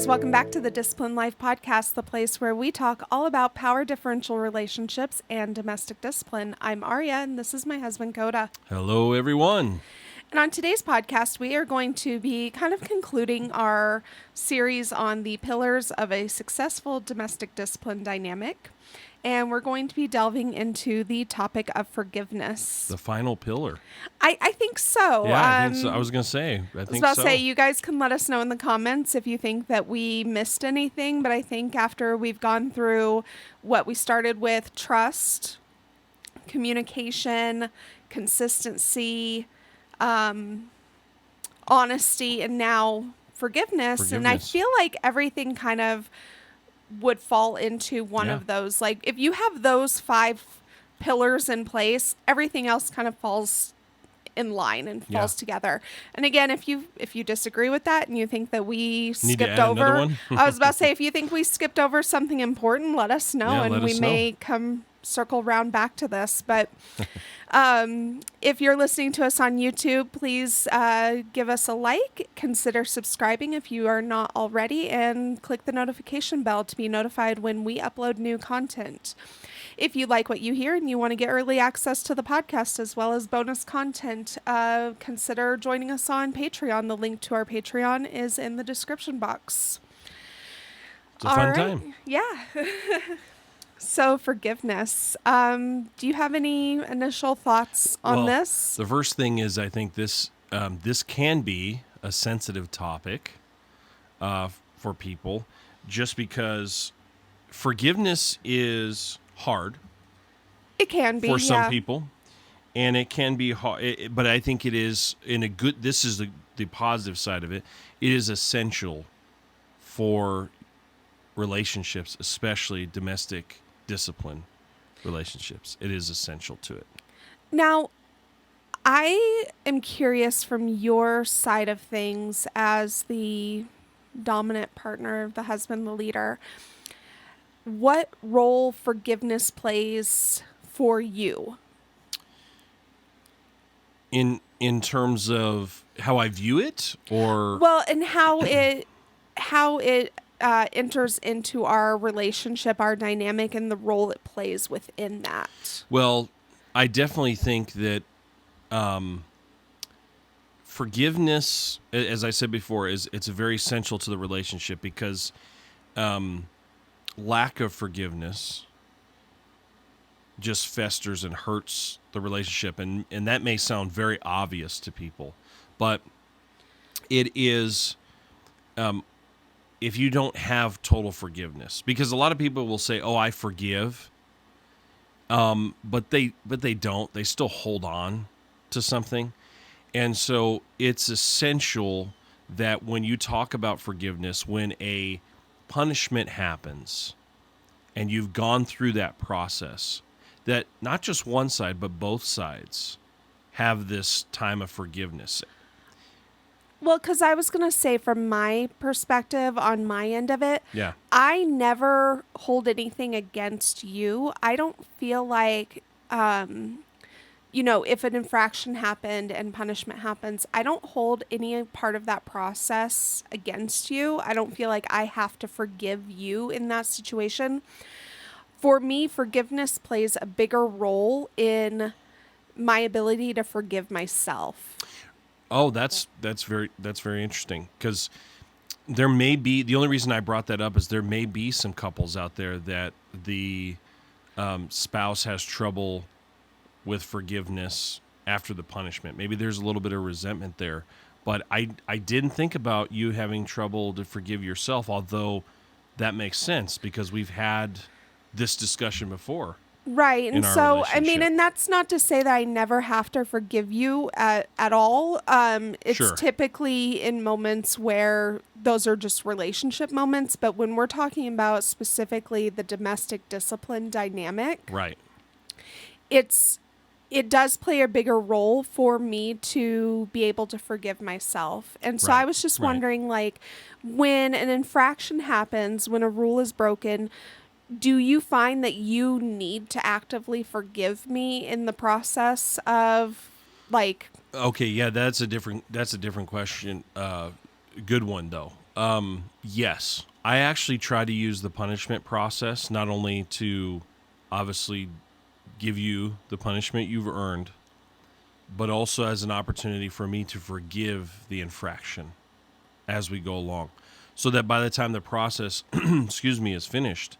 guys, welcome back to the Discipline Life Podcast, the place where we talk all about power differential relationships and domestic discipline. I'm Aria, and this is my husband, Coda. Hello, everyone. And on today's podcast, we are going to be kind of concluding our series on the pillars of a successful domestic discipline dynamic. And we're going to be delving into the topic of forgiveness. The final pillar. I think so. Yeah, I think so. I was going to say, I was about to say, you guys can let us know in the comments if you think that we missed anything. But I think after we've gone through what we started with, trust, communication, consistency, honesty, and now forgiveness. And I feel like everything kind of would fall into one of those. Like if you have those 5 pillars in place, everything else kind of falls in line and falls together. And again, if you disagree with that and you think that we skipped over, I was about to say, if you think we skipped over something important, let us know, and we may come circle round back to this. But if you're listening to us on YouTube, please give us a like, consider subscribing if you are not already, and click the notification bell to be notified when we upload new content. If you like what you hear and you want to get early access to the podcast as well as bonus content, consider joining us on Patreon. The link to our Patreon is in the description box. It's a fun time. Yeah. So forgiveness. Do you have any initial thoughts on this? The first thing is, I think this can be a sensitive topic for people, just because forgiveness is hard. It can be for some people, and it can be hard. But I think it is this is the positive side of it. It is essential for relationships, especially domestic discipline relationships. It is essential to it. Now, I am curious from your side of things as the dominant partner, the husband, the leader, what role forgiveness plays for you? In terms of how I view it, or and how it enters into our relationship, our dynamic, and the role it plays within that. Well, I definitely think that forgiveness, as I said before, it's very essential to the relationship, because lack of forgiveness just festers and hurts the relationship, and that may sound very obvious to people, but it is. If you don't have total forgiveness, because a lot of people will say, "Oh, I forgive," but they don't. They still hold on to something, and so it's essential that when you talk about forgiveness, when a punishment happens, and you've gone through that process, that not just one side but both sides have this time of forgiveness. Well, because I was going to say, from my perspective, on my end of it, I never hold anything against you. I don't feel like, if an infraction happened and punishment happens, I don't hold any part of that process against you. I don't feel like I have to forgive you in that situation. For me, forgiveness plays a bigger role in my ability to forgive myself. Oh, that's very interesting, because there may be, the only reason I brought that up is there may be some couples out there that the spouse has trouble with forgiveness after the punishment. Maybe there's a little bit of resentment there, but I didn't think about you having trouble to forgive yourself, although that makes sense because we've had this discussion before. Right. And so, I mean, and that's not to say that I never have to forgive you at all. It's typically in moments where those are just relationship moments. But when we're talking about specifically the domestic discipline dynamic, right, it does play a bigger role for me to be able to forgive myself. And so I was just wondering, like, when an infraction happens, when a rule is broken, do you find that you need to actively forgive me in the process of, like... Okay, yeah, that's a different question. Good one, though. Yes. I actually try to use the punishment process not only to obviously give you the punishment you've earned, but also as an opportunity for me to forgive the infraction as we go along. So that by the time the process, excuse me, is finished,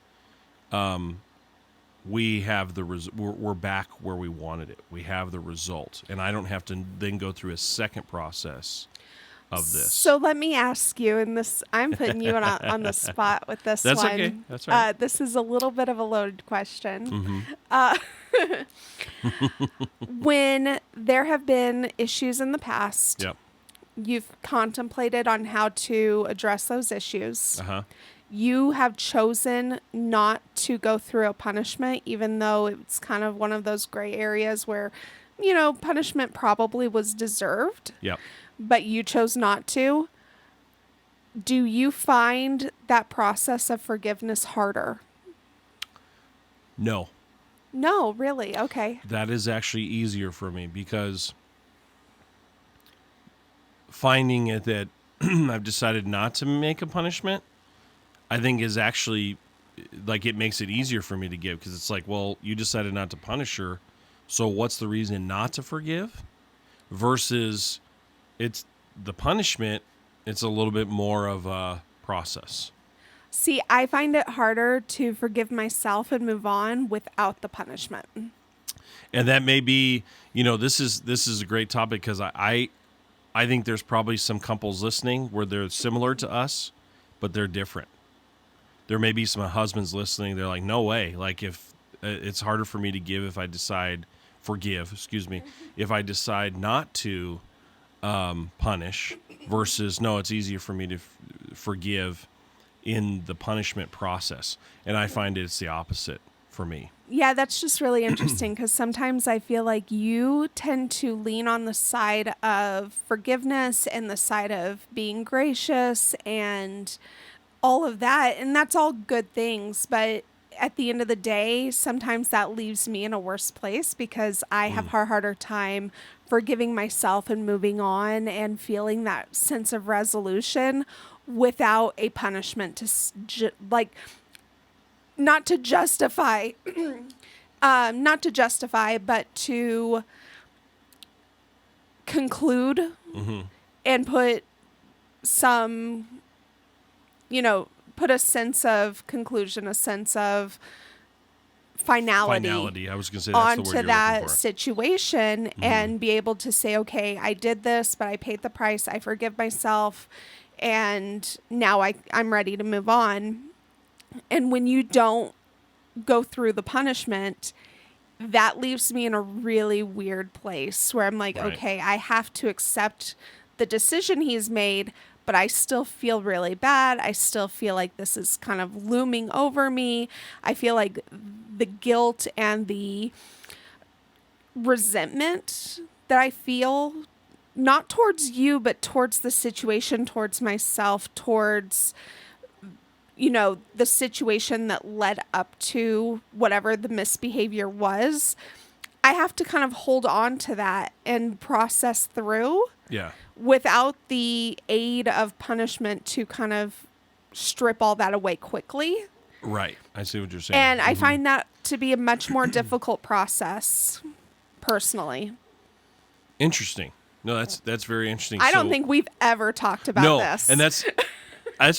we have we're back where we wanted it. We have the result, and I don't have to then go through a second process of this. So let me ask you, and this I'm putting you on the spot with this That's okay. one. That's all right. This is a little bit of a loaded question. Mm-hmm. Uh, when there have been issues in the past, Yep. you've contemplated on how to address those issues. Uh-huh. You have chosen not to go through a punishment, even though it's kind of one of those gray areas where, punishment probably was deserved, Yep. but you chose not to. Do you find that process of forgiveness harder? No. No, really? Okay. That is actually easier for me because finding it that I've decided not to make a punishment, I think is actually like it makes it easier for me to give because it's like, well, you decided not to punish her, so what's the reason not to forgive? Versus it's the punishment, it's a little bit more of a process. See, I find it harder to forgive myself and move on without the punishment. And that may be, this is a great topic because I think there's probably some couples listening where they're similar to us, but they're different. There may be some husbands listening. They're like, no way. Like if it's harder for me to forgive, if I decide not to punish versus no, it's easier for me to forgive in the punishment process. And I find it's the opposite for me. Yeah, that's just really interesting because sometimes I feel like you tend to lean on the side of forgiveness and the side of being gracious and all of that. And that's all good things. But at the end of the day, sometimes that leaves me in a worse place because I have a harder time forgiving myself and moving on and feeling that sense of resolution without a punishment to not to justify, but to conclude and put some, put a sense of conclusion, a sense of finality. I was going to say that's the word onto you're that looking for. situation and be able to say, okay, I did this, but I paid the price. I forgive myself. And now I'm ready to move on. And when you don't go through the punishment, that leaves me in a really weird place where I'm like, Right. okay, I have to accept the decision he's made, but I still feel really bad. I still feel like this is kind of looming over me. I feel like the guilt and the resentment that I feel, not towards you, but towards the situation, towards myself, towards the situation that led up to whatever the misbehavior was, I have to kind of hold on to that and process through. Yeah. Without the aid of punishment to kind of strip all that away quickly. Right. I see what you're saying. And I find that to be a much more difficult process, personally. Interesting. No, that's very interesting. I don't think we've ever talked about this. And that's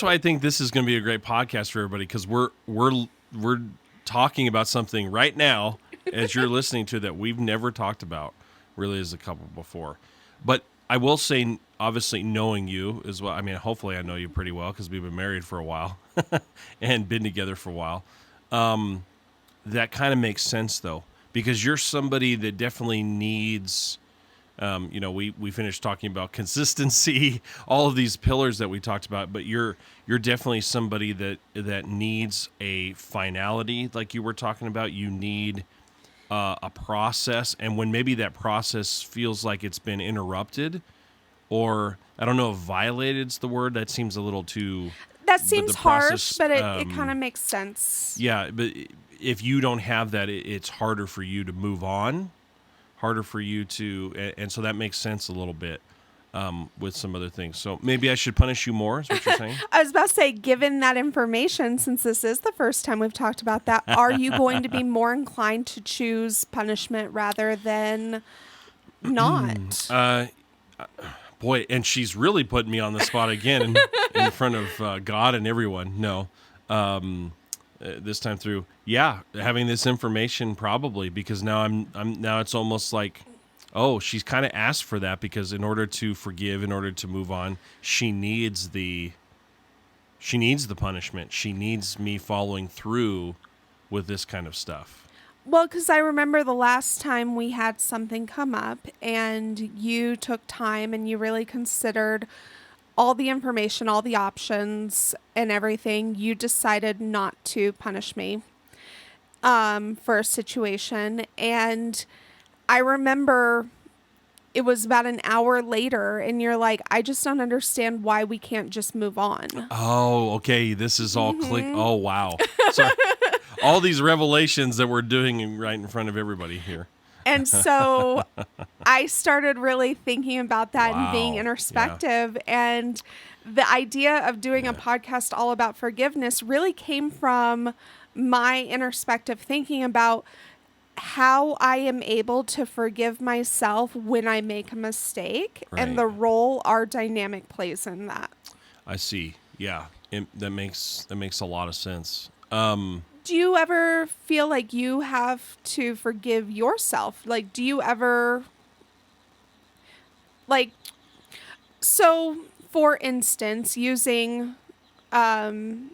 why I think this is going to be a great podcast for everybody because we're talking about something right now as you're listening to that we've never talked about really as a couple before. But I will say, obviously, knowing you as well. I mean, hopefully, I know you pretty well because we've been married for a while and been together for a while. That kind of makes sense though because you're somebody that definitely needs. We finished talking about consistency, all of these pillars that we talked about, but you're definitely somebody that needs a finality, like you were talking about. You need a process, and when maybe that process feels like it's been interrupted, or I don't know if violated is the word. That seems a little too. That seems harsh, process, but it kind of makes sense. Yeah, but if you don't have that, it's harder for you to move on. Harder for you to, and so that makes sense a little bit. with some other things. So maybe I should punish you more, is what you're saying? I was about to say, given that information, since this is the first time we've talked about that, are you going to be more inclined to choose punishment rather than not? Boy, and she's really putting me on the spot again in front of God and everyone. No. This time through, having this information probably, because now now it's almost like, oh, she's kind of asked for that, because in order to forgive, in order to move on, she needs the punishment. She needs me following through with this kind of stuff. Well, because I remember the last time we had something come up and you took time and you really considered all the information, all the options and everything. You decided not to punish me for a situation. And I remember it was about an hour later and you're like, I just don't understand why we can't just move on. Oh, okay. This is all click. Oh, wow. Sorry. All these revelations that we're doing right in front of everybody here. And so I started really thinking about that and being introspective. Yeah. And the idea of doing a podcast all about forgiveness really came from my introspective thinking about how I am able to forgive myself when I make a mistake and the role our dynamic plays in that. I see. Yeah. That makes a lot of sense. Do you ever feel like you have to forgive yourself? Like, do you ever, like, so for instance, using kind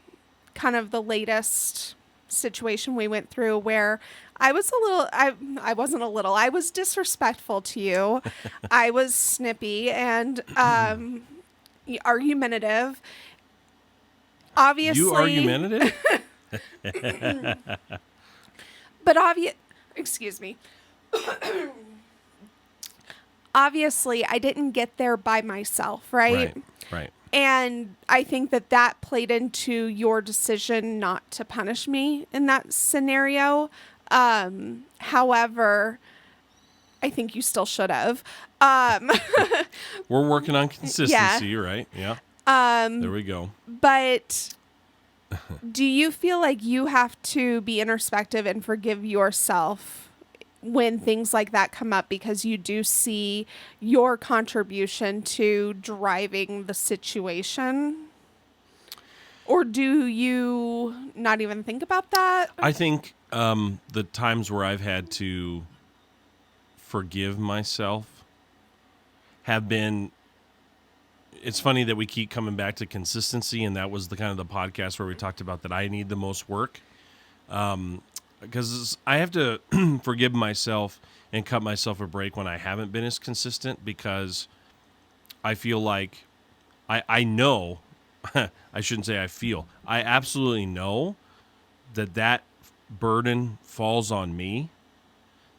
of the latest situation we went through where I was I wasn't a little, I was disrespectful to you. I was snippy and argumentative. Obviously. You argumentative? But excuse me. Obviously, I didn't get there by myself, right? Right. And I think that played into your decision not to punish me in that scenario. However, I think you still should have. We're working on consistency, right? Yeah. There we go. But do you feel like you have to be introspective and forgive yourself when things like that come up because you do see your contribution to driving the situation? Or do you not even think about that? I think the times where I've had to forgive myself have been, it's funny that we keep coming back to consistency, and that was the kind of the podcast where we talked about that I need the most work. Because I have to forgive myself and cut myself a break when I haven't been as consistent, because I feel like I know, I shouldn't say I feel, I absolutely know that burden falls on me,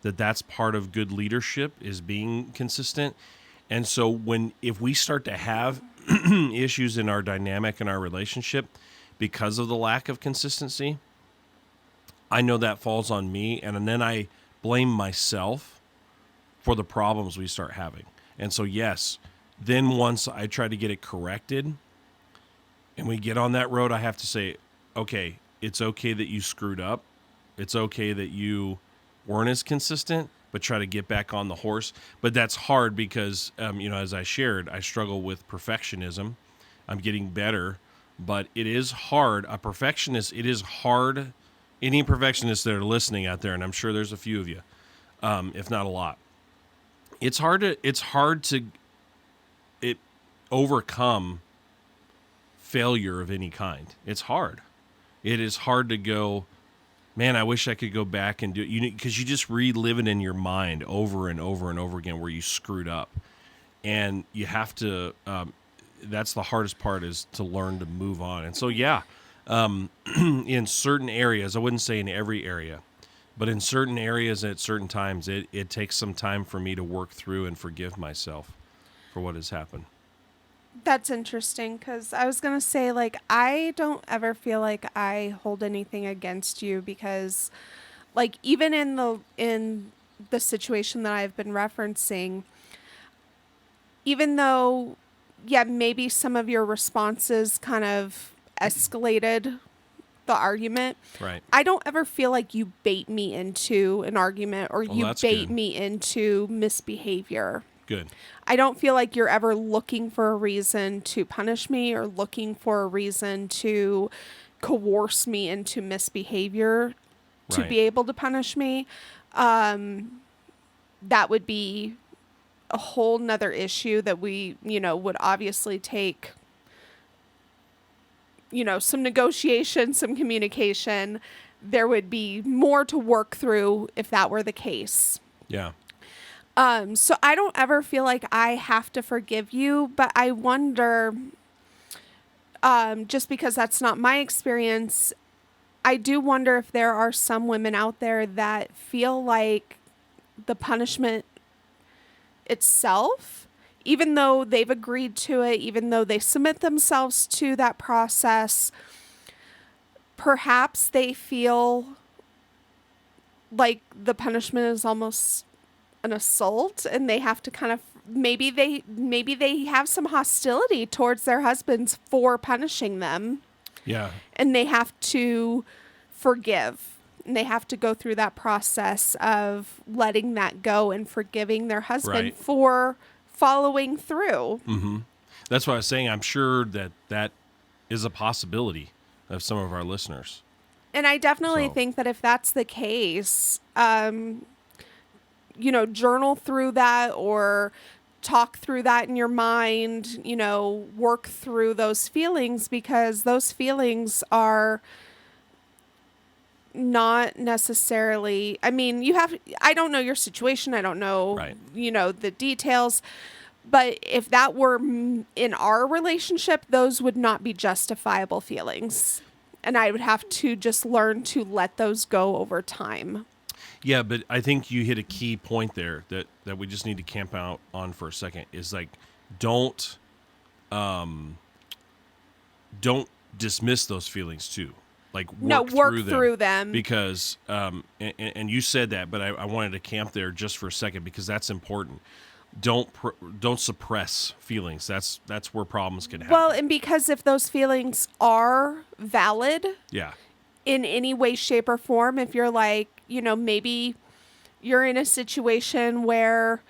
that's part of good leadership is being consistent. And so if we start to have issues in our dynamic and our relationship because of the lack of consistency, I know that falls on me, and then I blame myself for the problems we start having. And so, yes, then once I try to get it corrected and we get on that road, I have to say, okay, it's okay that you screwed up. It's okay that you weren't as consistent, but try to get back on the horse. But that's hard because, as I shared, I struggle with perfectionism. I'm getting better, but it is hard. A perfectionist, it is hard. Any perfectionists that are listening out there, and I'm sure there's a few of you, if not a lot. It's hard to overcome failure of any kind. It's hard. It is hard to go, man, I wish I could go back and do it, because you just relive it in your mind over and over and over again where you screwed up. And you have to, that's the hardest part, is to learn to move on. And so, in certain areas, I wouldn't say in every area, but in certain areas at certain times, it takes some time for me to work through and forgive myself for what has happened. That's interesting, because I was going to say, like, I don't ever feel like I hold anything against you, because, like, even in the situation that I've been referencing, even though, yeah, maybe some of your responses kind of escalated the argument, Right. I don't ever feel like you bait me into an argument or you bait good. me into misbehavior. Good. I don't feel like you're ever looking for a reason to punish me or looking for a reason to coerce me into misbehavior to Right. be able to punish me. That would be a whole nother issue that we, would obviously take, some negotiation, some communication. There would be more to work through if that were the case. Yeah. So I don't ever feel like I have to forgive you, but I wonder, just because that's not my experience, I do wonder if there are some women out there that feel like the punishment itself, even though they've agreed to it, even though they submit themselves to that process, perhaps they feel like the punishment is almost an assault and they have to kind of maybe they have some hostility towards their husbands for punishing them. Yeah. And they have to forgive. And they have to go through that process of letting that go and forgiving their husband for following through. Mm-hmm. That's why I was saying I'm sure that is a possibility of some of our listeners. And I definitely think that if that's the case, journal through that or talk through that in your mind, work through those feelings, because those feelings are not necessarily, I don't know your situation. I don't know, the details. But if that were in our relationship, those would not be justifiable feelings. And I would have to just learn to let those go over time. Yeah, but I think you hit a key point there that we just need to camp out on for a second is like, don't dismiss those feelings too. Like work through them. Because, and you said that, but I wanted to camp there just for a second because that's important. Don't suppress feelings. That's where problems can happen. Well, and because if those feelings are valid, in any way, shape, or form, if you're like, maybe you're in a situation where,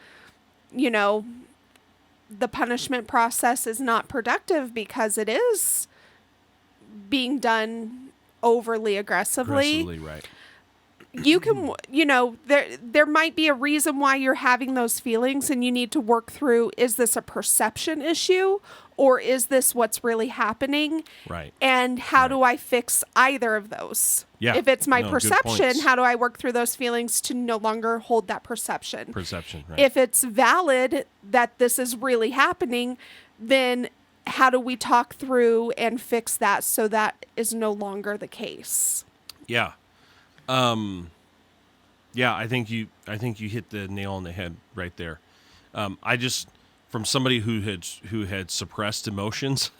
the punishment process is not productive because it is being done overly aggressively. Right. You can, there might be a reason why you're having those feelings and you need to work through, is this a perception issue or is this what's really happening? Right. And how do I fix either of those? Yeah. If it's my perception, how do I work through those feelings to no longer hold that perception? Right. If it's valid that this is really happening, then how do we talk through and fix that so that is no longer the case? Yeah. I think you hit the nail on the head right there. I just, from somebody who had suppressed emotions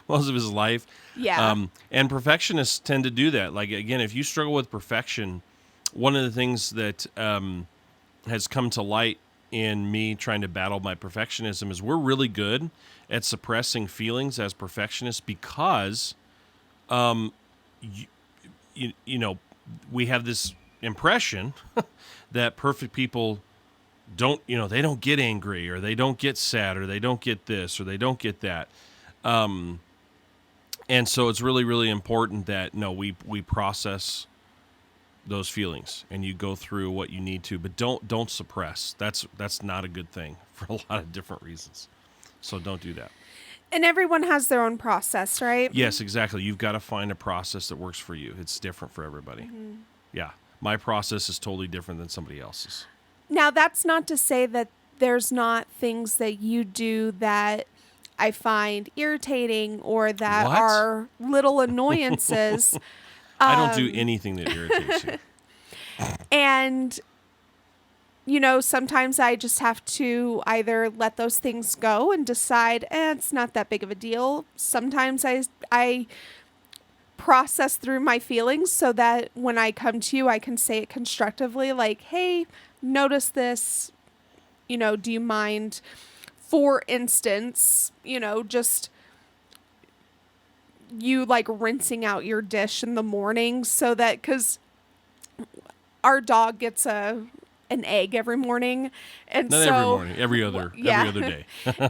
most of his life. Yeah. And perfectionists tend to do that. Like, again, if you struggle with perfection, one of the things that has come to light in me trying to battle my perfectionism is we're really good at suppressing feelings as perfectionists because, we have this impression that perfect people don't get angry or they don't get sad or they don't get this or they don't get that. And so it's really, really important that we process those feelings and you go through what you need to, but don't suppress. That's not a good thing for a lot of different reasons. So don't do that. And everyone has their own process, right? Yes, exactly. You've got to find a process that works for you. It's different for everybody. Mm-hmm. Yeah. My process is totally different than somebody else's. Now, that's not to say that there's not things that you do that I find irritating or that are little annoyances. I don't do anything that irritates you. And, sometimes I just have to either let those things go and decide, it's not that big of a deal. Sometimes I process through my feelings so that when I come to you, I can say it constructively, like, hey, notice this, do you mind for instance, just you like rinsing out your dish in the morning so that, because our dog gets an egg every morning, and Not every morning, every other day.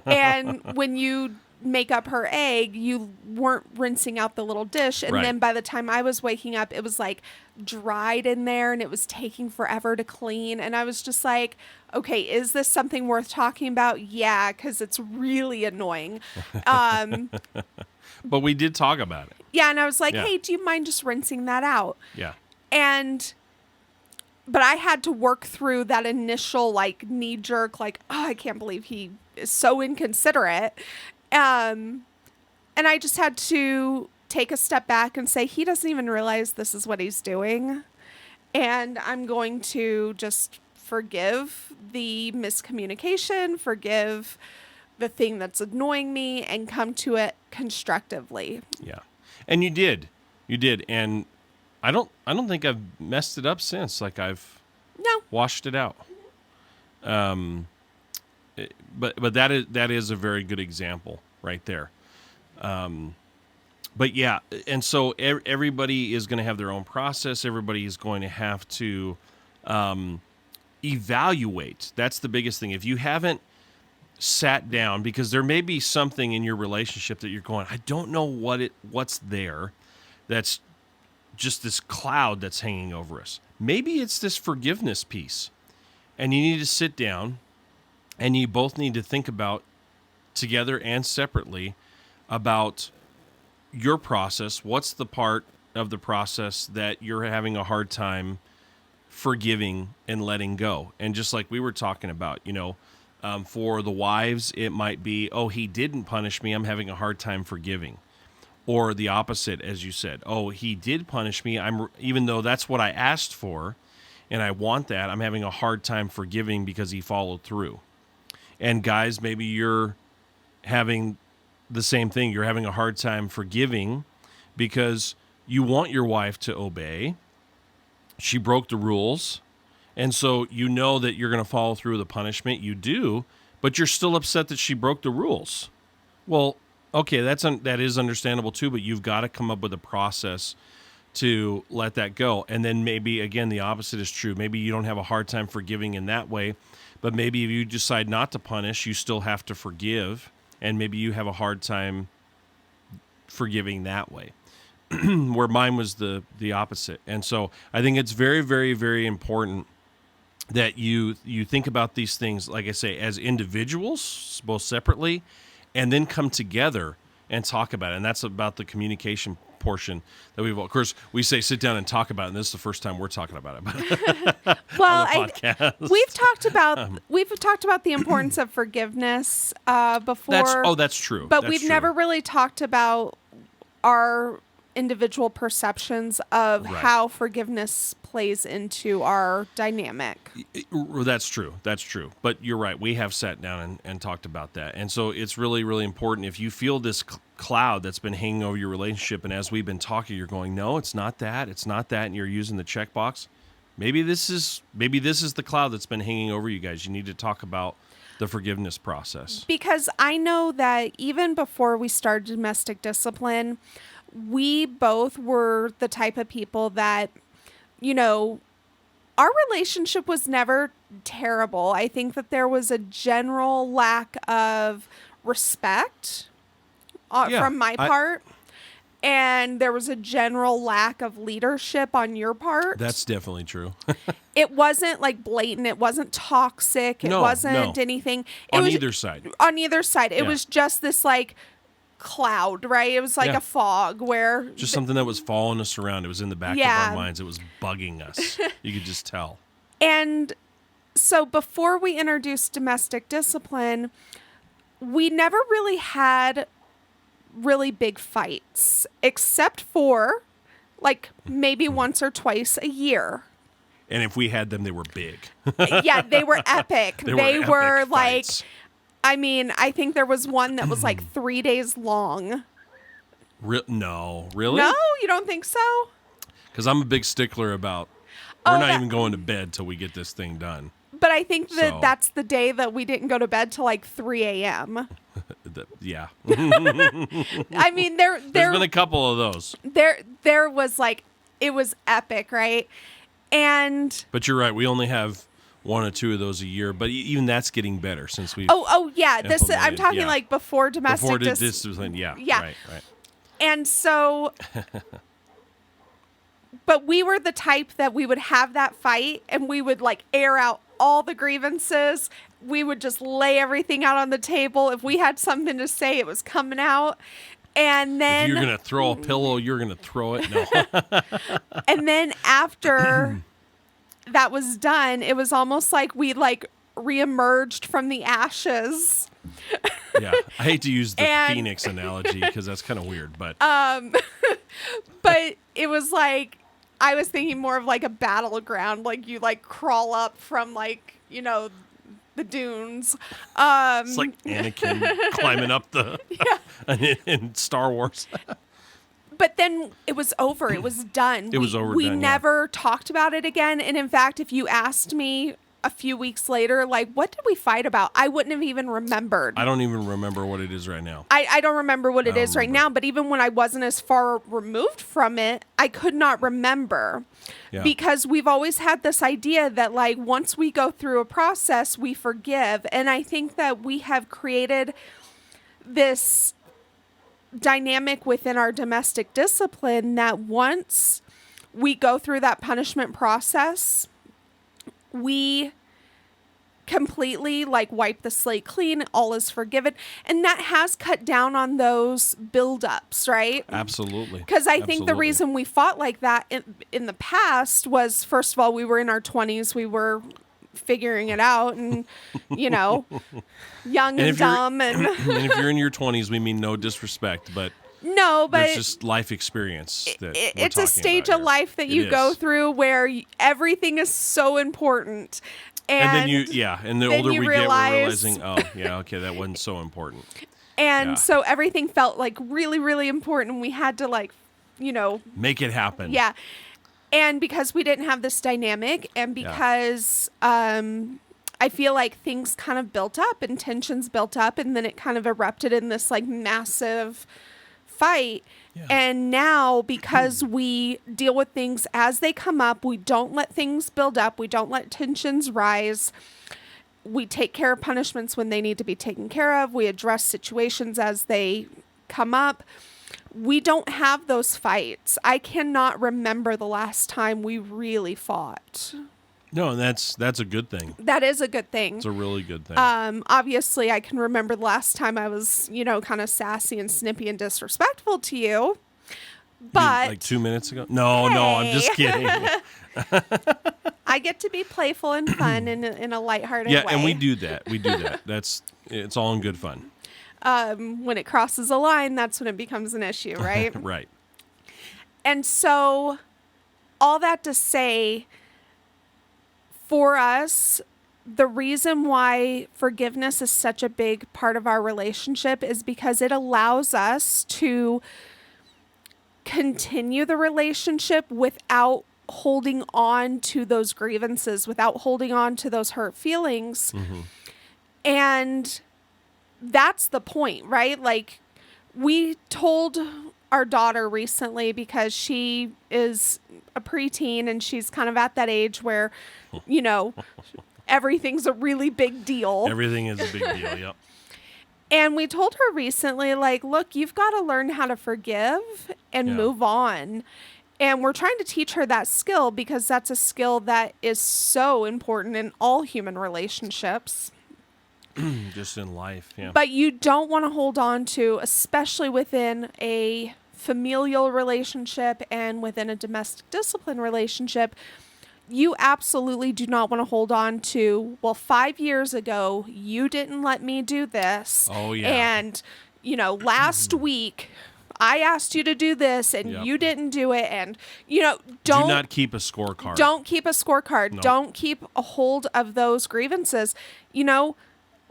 And when you make up her egg, you weren't rinsing out the little dish, and then by the time I was waking up, it was like dried in there and it was taking forever to clean, and I was just like, okay, is this something worth talking about? Yeah, because it's really annoying. But we did talk about it. Yeah, and I was like, hey, do you mind just rinsing that out? Yeah. But I had to work through that initial like knee jerk, like, oh, I can't believe he is so inconsiderate. And I just had to take a step back and say, he doesn't even realize this is what he's doing. And I'm going to just forgive the miscommunication, forgive the thing that's annoying me, and come to it constructively. Yeah. And you did. And I don't think I've messed it up since. Like, I've washed it out. But that is a very good example right there. But yeah, and so everybody is going to have their own process. Everybody is going to have to evaluate. That's the biggest thing. If you haven't sat down, because there may be something in your relationship that you're going, I don't know what's there, that's just this cloud that's hanging over us. Maybe it's this forgiveness piece, and you need to sit down, and you both need to think about, together and separately, about your process. What's the part of the process that you're having a hard time forgiving and letting go? And just like we were talking about, for the wives, it might be, oh, he didn't punish me, I'm having a hard time forgiving. Or the opposite, as you said, oh, he did punish me, even though that's what I asked for and I want that, I'm having a hard time forgiving because he followed through. And guys, maybe you're having the same thing. You're having a hard time forgiving because you want your wife to obey. She broke the rules. And so you know that you're going to follow through with the punishment. You do, but you're still upset that she broke the rules. Well, okay, that is understandable too, but you've got to come up with a process to let that go. And then maybe, again, the opposite is true. Maybe you don't have a hard time forgiving in that way, but maybe if you decide not to punish, you still have to forgive, and maybe you have a hard time forgiving that way, where mine was the opposite. And so I think it's very, very, very important that you think about these things, like I say, as individuals, both separately, and then come together and talk about it. And that's about the communication portion that of course, we say sit down and talk about it, and this is the first time we're talking about it. Well, we've talked about the importance of forgiveness before. That's true. But we've never really talked about our individual perceptions of how forgiveness plays into our dynamic. That's true. But you're right. We have sat down and talked about that. And so it's really, really important. If you feel this cloud that's been hanging over your relationship, and as we've been talking, you're going, no, it's not that, and you're using the checkbox. Maybe this is the cloud that's been hanging over you guys. You need to talk about the forgiveness process. Because I know that even before we started domestic discipline, we both were the type of people that, our relationship was never terrible. I think that there was a general lack of respect from my part. And there was a general lack of leadership on your part. That's definitely true. It wasn't like blatant. It wasn't toxic. It wasn't anything. On either side. On either side. It was just this like cloud, right? It was like a fog where just something that was following us around. It was in the back of our minds. It was bugging us. You could just tell. And so before we introduced domestic discipline, we never really had really big fights, except for like maybe once or twice a year. And if we had them, they were big. Yeah, they were epic. They were like fights. I mean, I think there was one that was like 3 days long. No, really? No, you don't think so? Because I'm a big stickler about we're not even going to bed till we get this thing done. But I think that that's the day that we didn't go to bed till like 3 a.m. Yeah. I mean, there's been a couple of those. There was like, it was epic, right? But you're right. We only have 1 or 2 of those a year, but even that's getting better since we. Oh yeah. I'm talking like before domestic discipline. Yeah. Right. And so, but we were the type that we would have that fight and we would like air out all the grievances. We would just lay everything out on the table. If we had something to say, it was coming out. And then if you're going to throw a pillow, you're going to throw it. No. And then after that was done, it was almost like we like reemerged from the ashes. Yeah. I hate to use the Phoenix analogy because that's kind of weird, but but it was like, I was thinking more of like a battleground, like you like crawl up from like, the dunes. It's like Anakin climbing up the in Star Wars. But then it was over. It was done. It was over. We never talked about it again. And in fact, if you asked me a few weeks later, like, what did we fight about? I wouldn't have even remembered. I don't even remember what it is right now. I don't remember what it is right now. But even when I wasn't as far removed from it, I could not remember. Yeah. Because we've always had this idea that, like, once we go through a process, we forgive. And I think that we have created this dynamic within our domestic discipline that once we go through that punishment process, we completely like wipe the slate clean, all is forgiven. And that has cut down on those buildups, right? Absolutely. Because I think the reason we fought like that in the past was, first of all, we were in our 20s. We were figuring it out and, young and dumb. And if you're in your 20s, we mean no disrespect, but it's just life experience. It's a stage of life that you go through where everything is so important. And then and the older we get, we're realizing, that wasn't so important. And so everything felt like really, really important. We had to make it happen. Yeah. And because we didn't have this dynamic and because I feel like things kind of built up and tensions built up and then it kind of erupted in this like massive fight. Yeah. And now because we deal with things as they come up, we don't let things build up. We don't let tensions rise. We take care of punishments when they need to be taken care of. We address situations as they come up. We don't have those fights. I cannot remember the last time we really fought. No, and that's a good thing. That is a good thing. It's a really good thing. Obviously, I can remember the last time I was, kind of sassy and snippy and disrespectful to you. But like 2 minutes ago? No, I'm just kidding. I get to be playful and fun in a lighthearted way. Yeah, and we do that. It's all in good fun. When it crosses a line, that's when it becomes an issue, right? Right. And so, all that to say, for us, the reason why forgiveness is such a big part of our relationship is because it allows us to continue the relationship without holding on to those grievances, without holding on to those hurt feelings. Mm-hmm. And that's the point, right? Like, we told our daughter recently, because she is a preteen and she's kind of at that age where, everything's a really big deal. Everything is a big deal, yep. And we told her recently, like, look, you've got to learn how to forgive and move on. And we're trying to teach her that skill because that's a skill that is so important in all human relationships. Just in life, yeah. But you don't want to hold on to, especially within a familial relationship and within a domestic discipline relationship, you absolutely do not want to hold on to, well, 5 years ago, you didn't let me do this. Oh, yeah. And, last week, I asked you to do this and you didn't do it. And, do not keep a scorecard. Don't keep a scorecard. Nope. Don't keep a hold of those grievances.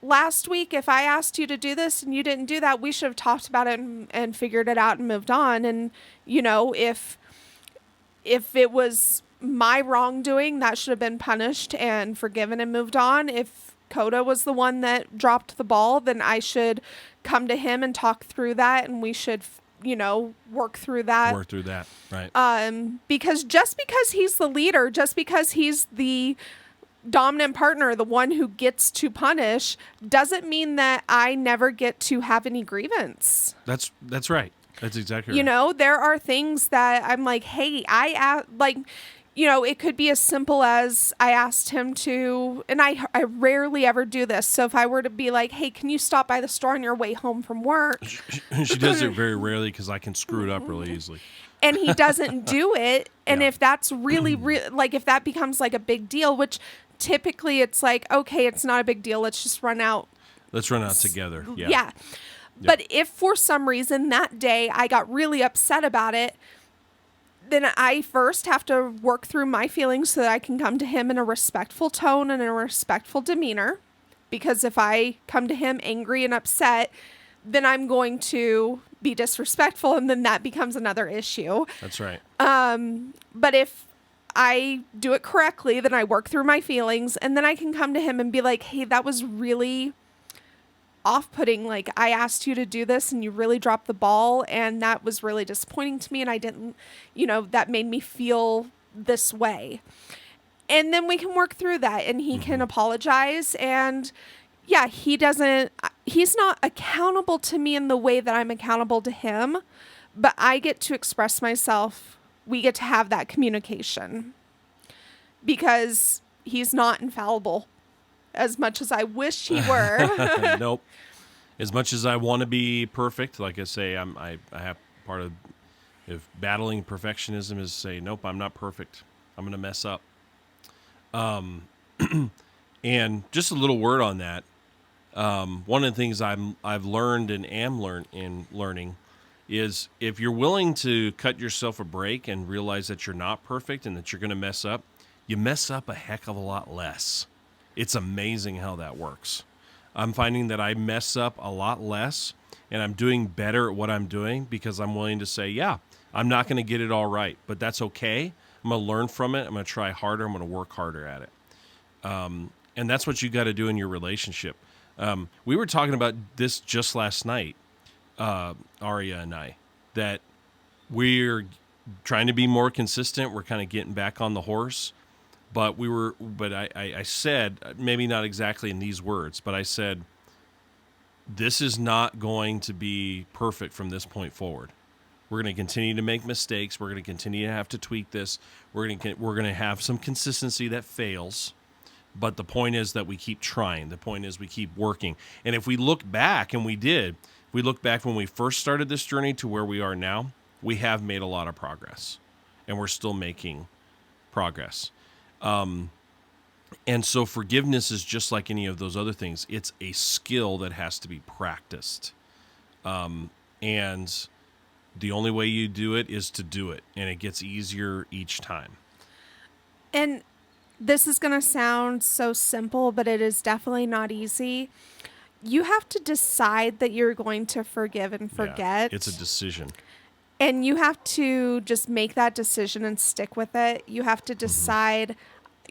Last week, if I asked you to do this and you didn't do that, we should have talked about it and figured it out and moved on. And, if it was my wrongdoing, that should have been punished and forgiven and moved on. If Coda was the one that dropped the ball, then I should come to him and talk through that, and we should, work through that. Work through that, right? Because just because he's the leader, just because he's the dominant partner, the one who gets to punish, doesn't mean that I never get to have any grievance. That's right. That's exactly right. There are things that I'm like, hey, it could be as simple as I asked him to, and I rarely ever do this. So if I were to be like, hey, can you stop by the store on your way home from work? She does it very rarely because I can screw it up really easily. And he doesn't do it. And if that's really, if that becomes like a big deal, which typically it's like, okay, it's not a big deal. Let's just run out. Let's run out together. Yeah. Yeah. But if for some reason that day I got really upset about it, then I first have to work through my feelings so that I can come to him in a respectful tone and a respectful demeanor. Because if I come to him angry and upset, then I'm going to be disrespectful, and then that becomes another issue. That's right. But if I do it correctly, then I work through my feelings, and then I can come to him and be like, hey, that was really off-putting. Like, I asked you to do this and you really dropped the ball, and that was really disappointing to me, and I didn't, that made me feel this way. And then we can work through that, and he can apologize. And yeah, he's not accountable to me in the way that I'm accountable to him, but I get to express myself. We get to have that communication because he's not infallible as much as I wish he were. Nope. As much as I want to be perfect, like I say, I have part of if battling perfectionism is say, nope, I'm not perfect. I'm going to mess up. And just a little word on that. One of the things I've learned and am learning is if you're willing to cut yourself a break and realize that you're not perfect and that you're going to mess up, you mess up a heck of a lot less. It's amazing how that works. I'm finding that I mess up a lot less, and I'm doing better at what I'm doing because I'm willing to say, yeah, I'm not going to get it all right, but that's okay. I'm going to learn from it. I'm going to try harder. I'm going to work harder at it. And that's what you got to do in your relationship. We were talking about this just last night, Aria and I, that we're trying to be more consistent. We're kind of getting back on the horse. But I said, maybe not exactly in these words, but I said, this is not going to be perfect from this point forward. We're going to continue to make mistakes. We're going to continue to have to tweak this. We're going to have some consistency that fails. But the point is that we keep trying. The point is we keep working. And if we look back, and we look back when we first started this journey to where we are now, we have made a lot of progress. And we're still making progress. And so forgiveness is just like any of those other things. It's a skill that has to be practiced. And the only way you do it is to do it. And it gets easier each time. And this is going to sound so simple, but it is definitely not easy. You have to decide that you're going to forgive and forget. Yeah, it's a decision. And you have to just make that decision and stick with it. You have to decide,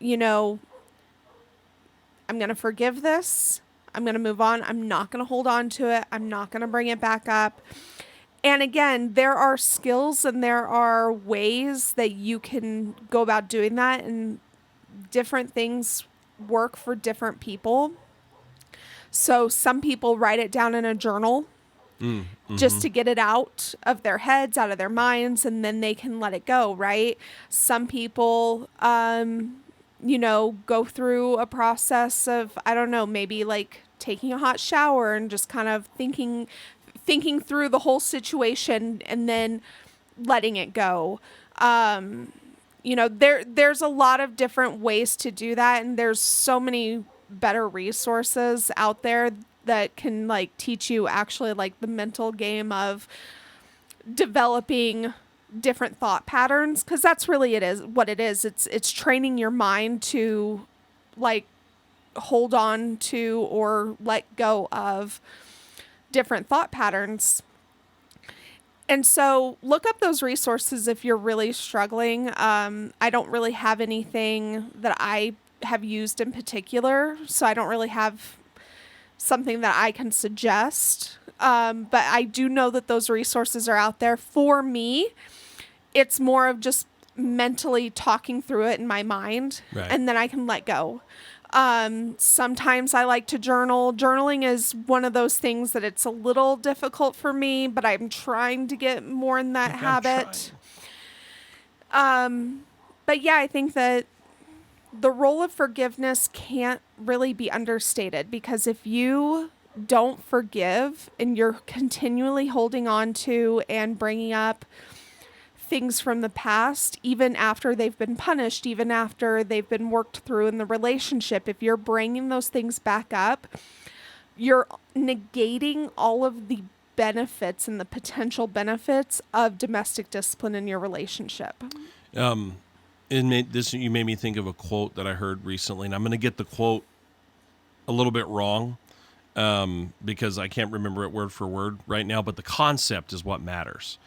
I'm going to forgive this. I'm going to move on. I'm not going to hold on to it. I'm not going to bring it back up. And again, there are skills and there are ways that you can go about doing that. And different things work for different people. So some people write it down in a journal. Just to get it out of their heads, out of their minds, and then they can let it go, right? Some people, go through a process of, I don't know, maybe like taking a hot shower and just kind of thinking through the whole situation and then letting it go. There's a lot of different ways to do that, and there's so many better resources out there that can like teach you actually like the mental game of developing different thought patterns, because that's really what it is. It's training your mind to like hold on to or let go of different thought patterns. And so look up those resources if you're really struggling. I don't really have anything that I have used in particular, so I don't really have something that I can suggest. But I do know that those resources are out there. For me, it's more of just mentally talking through it in my mind, Right. and then I can let go. Sometimes I like to journal. Journaling is one of those things that it's a little difficult for me, but I'm trying to get more in that habit. But yeah, I think that the role of forgiveness can't really be understated, because if you don't forgive and you're continually holding on to and bringing up things from the past, even after they've been punished, even after they've been worked through in the relationship, if you're bringing those things back up, you're negating all of the benefits and the potential benefits of domestic discipline in your relationship. You made me think of a quote that I heard recently, and I'm going to get the quote a little bit wrong because I can't remember it word for word right now, but the concept is what matters.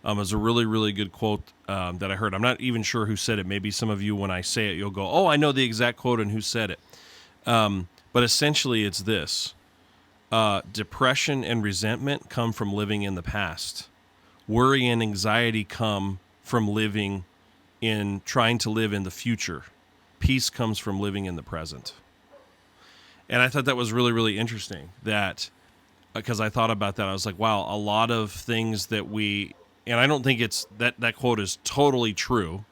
It was a really, really good quote that I heard. I'm not even sure who said it. Maybe some of you, when I say it, you'll go, oh, I know the exact quote and who said it. But essentially it's this. Depression and resentment come from living in the past. Worry and anxiety come from trying to live in the future. Peace comes from living in the present. And I thought that was really, really interesting, that because I thought about that. I was like, wow, a lot of things that and I don't think it's that quote is totally true,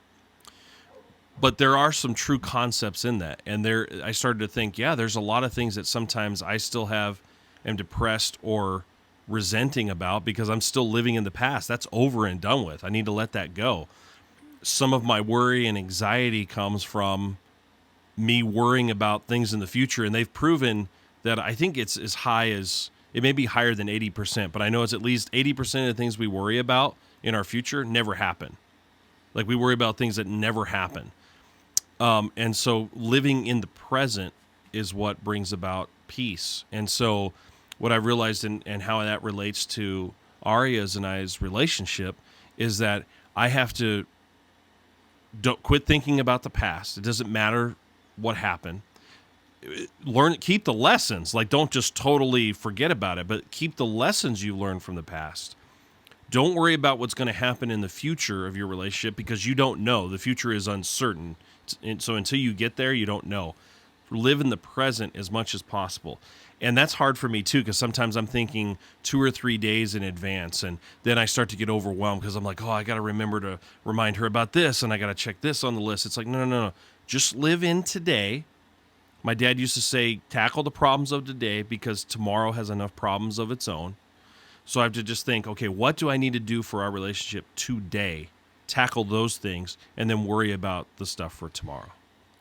but there are some true concepts in that. And I started to think, yeah, there's a lot of things that sometimes I still am depressed or resenting about because I'm still living in the past. That's over and done with. I need to let that go. Some of my worry and anxiety comes from me worrying about things in the future, and they've proven that I think it's as high as, it may be higher than 80%, but I know it's at least 80% of the things we worry about in our future never happen. Like, we worry about things that never happen. And so living in the present is what brings about peace. And so what I realized and how that relates to Aria's and I's relationship is that I have to quit thinking about the past. It doesn't matter what happened. Keep the lessons. Like, don't just totally forget about it, but keep the lessons you learned from the past. Don't worry about what's going to happen in the future of your relationship, because you don't know. The future is uncertain. And so until you get there, you don't know. Live in the present as much as possible. And that's hard for me too, because sometimes I'm thinking 2 or 3 days in advance, and then I start to get overwhelmed because I'm like, oh, I got to remember to remind her about this, and I got to check this on the list. It's like, no. Just live in today. My dad used to say, tackle the problems of today, because tomorrow has enough problems of its own. So I have to just think, okay, what do I need to do for our relationship today? Tackle those things, and then worry about the stuff for tomorrow.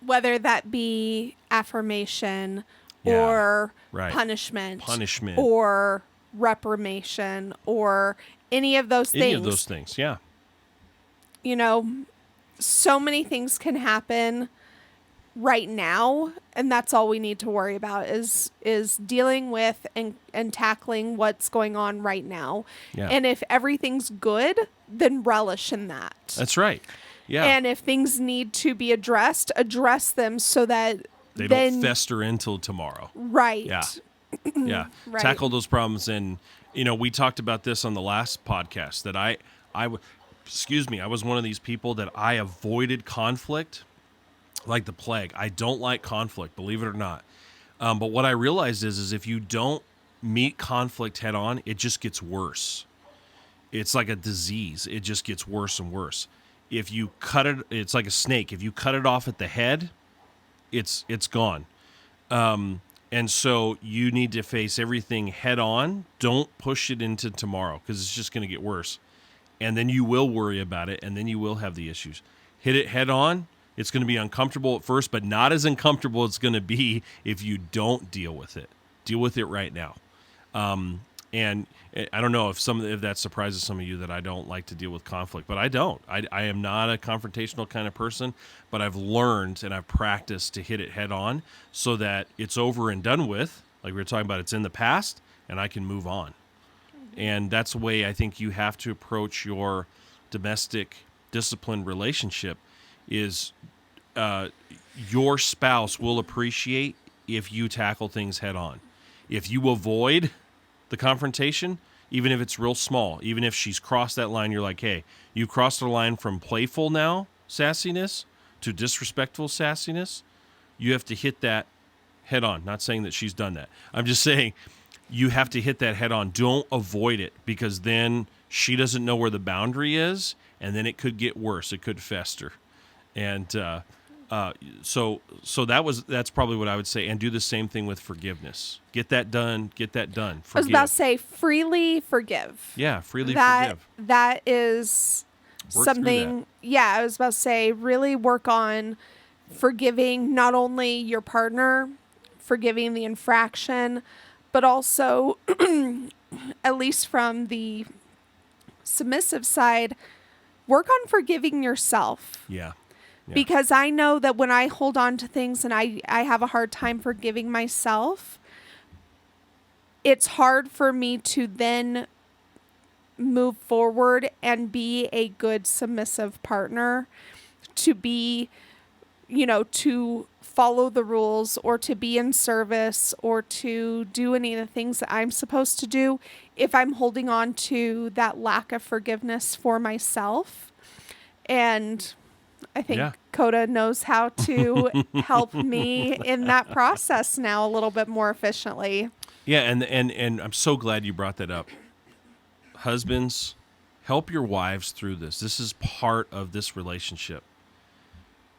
Whether that be affirmation or punishment or reprimation or any of those things. Any of those things, yeah. You know, so many things can happen right now, and that's all we need to worry about is dealing with and tackling what's going on right now. Yeah. And if everything's good, then relish in that. That's right. Yeah. And if things need to be address them so that they don't fester until tomorrow. Right. Yeah. Yeah. Right. Tackle those problems. And, we talked about this on the last podcast, that I was one of these people that I avoided conflict like the plague. I don't like conflict, believe it or not. But what I realized is if you don't meet conflict head on, it just gets worse. It's like a disease. It just gets worse and worse. If you cut it, it's like a snake. If you cut it off at the head, it's gone. And so you need to face everything head on. Don't push it into tomorrow, because it's just going to get worse. And then you will worry about it, and then you will have the issues. Hit it head on. It's going to be uncomfortable at first, but not as uncomfortable as it's going to be if you don't deal with it. Deal with it right now. And I don't know if that surprises some of you that I don't like to deal with conflict, but I don't. I am not a confrontational kind of person, but I've learned and I've practiced to hit it head on so that it's over and done with. Like we were talking about, it's in the past and I can move on. And that's the way I think you have to approach your domestic discipline relationship is your spouse will appreciate if you tackle things head on. If you avoid the confrontation, even if it's real small, even if she's crossed that line, you're like, hey, you crossed the line from playful now sassiness to disrespectful sassiness. You have to hit that head on. Not saying that she's done that. I'm just saying you have to hit that head on. Don't avoid it, because then she doesn't know where the boundary is, and then it could get worse. It could fester. And so that's probably what I would say. And do the same thing with forgiveness. Get that done. Forgive. I was about to say freely forgive. Yeah, freely forgive. That is Work something. through that. Yeah, I was about to say really work on forgiving not only your partner, forgiving the infraction, but also, at least from the submissive side, work on forgiving yourself. Yeah. Because I know that when I hold on to things and I have a hard time forgiving myself, it's hard for me to then move forward and be a good submissive partner, to be, to follow the rules or to be in service or to do any of the things that I'm supposed to do if I'm holding on to that lack of forgiveness for myself. And I think Coda knows how to help me in that process now a little bit more efficiently. Yeah, and I'm so glad you brought that up. Husbands, help your wives through this. This is part of this relationship.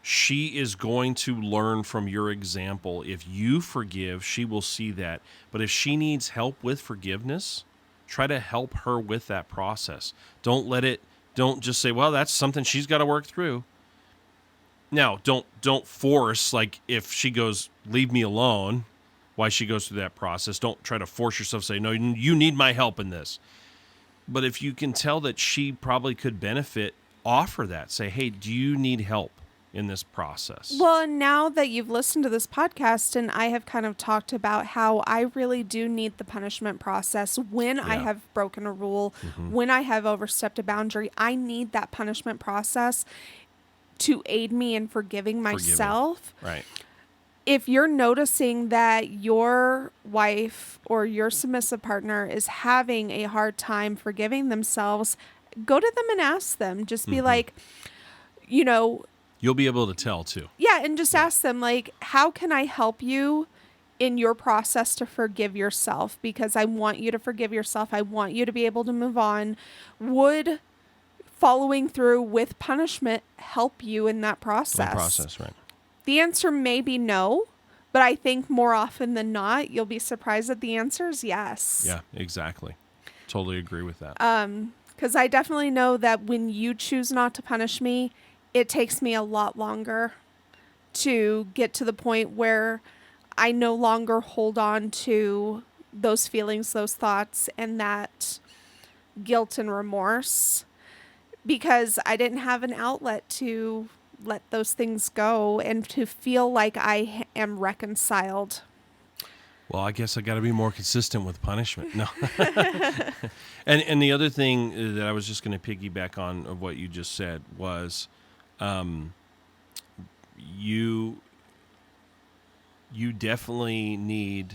She is going to learn from your example. If you forgive, she will see that. But if she needs help with forgiveness, try to help her with that process. Don't just say, well, that's something she's got to work through. Now, don't force, like if she goes, leave me alone, while she goes through that process. Don't try to force yourself to say, no, you need my help in this. But if you can tell that she probably could benefit, offer that. Say, hey, do you need help in this process? Well, now that you've listened to this podcast and I have kind of talked about how I really do need the punishment process when I have broken a rule, when I have overstepped a boundary, I need that punishment process to aid me in forgiving myself. Right. If you're noticing that your wife or your submissive partner is having a hard time forgiving themselves, go to them and ask them. Just be like, you'll be able to tell too. Yeah. And just ask them, like, how can I help you in your process to forgive yourself? Because I want you to forgive yourself. I want you to be able to move on. Would following through with punishment help you in that process? Right. The answer may be no, but I think more often than not, you'll be surprised that the answer is yes. Yeah, exactly. Totally agree with that. Because I definitely know that when you choose not to punish me, it takes me a lot longer to get to the point where I no longer hold on to those feelings, those thoughts, and that guilt and remorse, because I didn't have an outlet to let those things go and to feel like I am reconciled. Well, I guess I got to be more consistent with punishment. No. And the other thing that I was just going to piggyback on of what you just said was, you definitely need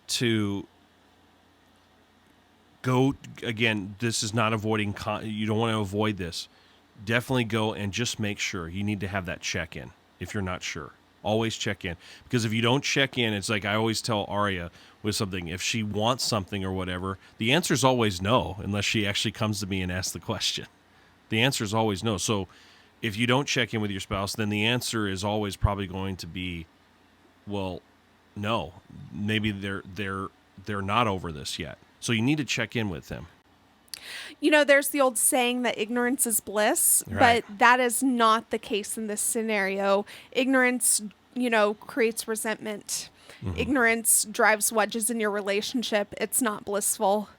to go, again, this is not avoiding, you don't want to avoid this. Definitely go and just make sure. You need to have that check-in if you're not sure. Always check in. Because if you don't check in, it's like I always tell Aria with something, if she wants something or whatever, the answer is always no, unless she actually comes to me and asks the question. The answer is always no. So if you don't check in with your spouse, then the answer is always probably going to be, well, no. Maybe they're not over this yet. So you need to check in with them. There's the old saying that ignorance is bliss, right. But that is not the case in this scenario. Ignorance, creates resentment. Mm-hmm. Ignorance drives wedges in your relationship. It's not blissful.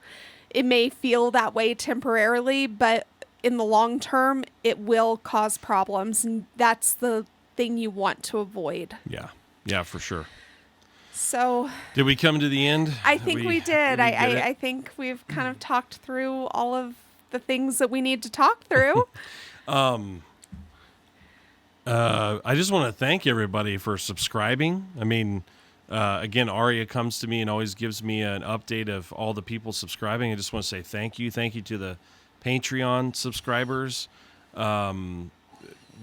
It may feel that way temporarily, but in the long term, it will cause problems. And that's the thing you want to avoid. Yeah, for sure. So did we come to the end? I think we did. I think we've kind of talked through all of the things that we need to talk through. I just want to thank everybody for subscribing. I mean, again, Aria comes to me and always gives me an update of all the people subscribing. I just want to say thank you. Thank you to the Patreon subscribers. Wow,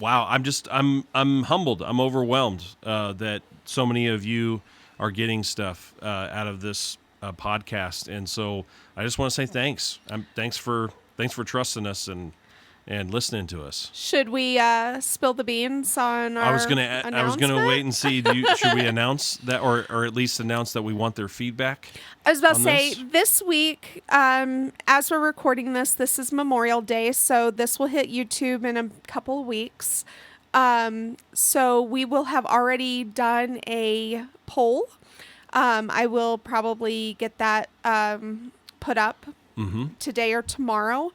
I'm humbled. I'm overwhelmed that so many of you are getting stuff out of this podcast, and so I just want to say thanks. Thanks for trusting us and listening to us. Should we spill the beans on our I was gonna wait and see. Should we announce that, or at least announce that we want their feedback? I was about to say this week, as we're recording this is Memorial Day, so this will hit YouTube in a couple of weeks. So we will have already done a poll. I will probably get that put up today or tomorrow.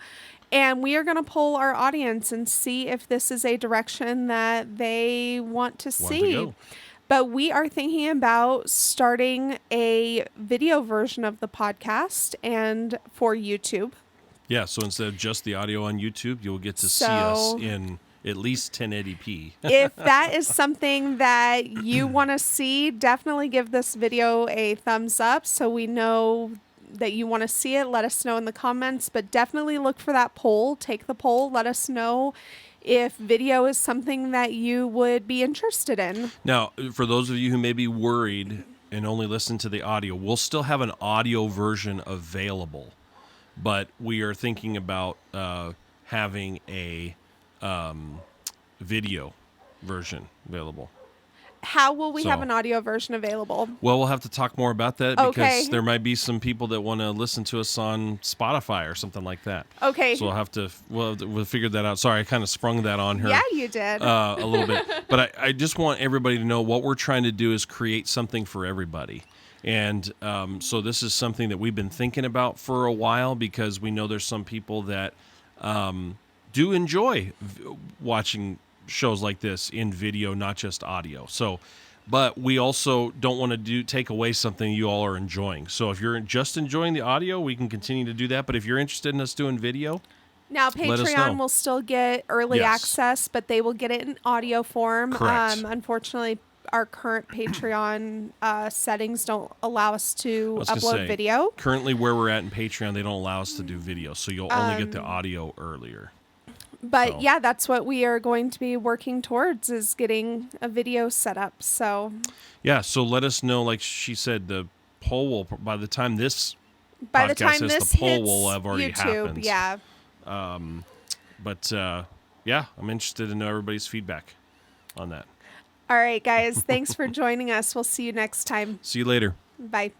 And we are going to poll our audience and see if this is a direction that they want to see. But we are thinking about starting a video version of the podcast and for YouTube. Yeah, so instead of just the audio on YouTube, you'll get to see us in at least 1080p. If that is something that you want to see, definitely give this video a thumbs up so we know that you want to see it. Let us know in the comments, but definitely look for that poll. Take the poll. Let us know if video is something that you would be interested in. Now, for those of you who may be worried and only listen to the audio, we'll still have an audio version available, but we are thinking about having a video version available. How will we have an audio version available? Well, we'll have to talk more about that because there might be some people that want to listen to us on Spotify or something like that. Okay. So we'll figure that out. Sorry, I kind of sprung that on her. Yeah, you did. A little bit. But I just want everybody to know what we're trying to do is create something for everybody. And so this is something that we've been thinking about for a while because we know there's some people that do enjoy watching shows like this in video, not just audio. So, but we also don't want to take away something you all are enjoying. So if you're just enjoying the audio, we can continue to do that. But if you're interested in us doing video, now Patreon will still get early access, but they will get it in audio form. Correct. Unfortunately, our current Patreon settings don't allow us to upload video. Currently, where we're at in Patreon, they don't allow us to do video, so you'll only get the audio earlier. But yeah, that's what we are going to be working towards is getting a video set up. So yeah, so let us know. Like she said, the poll will by the time this the poll will have already happened. Yeah. But yeah, I'm interested to know everybody's feedback on that. All right, guys. Thanks for joining us. We'll see you next time. See you later. Bye.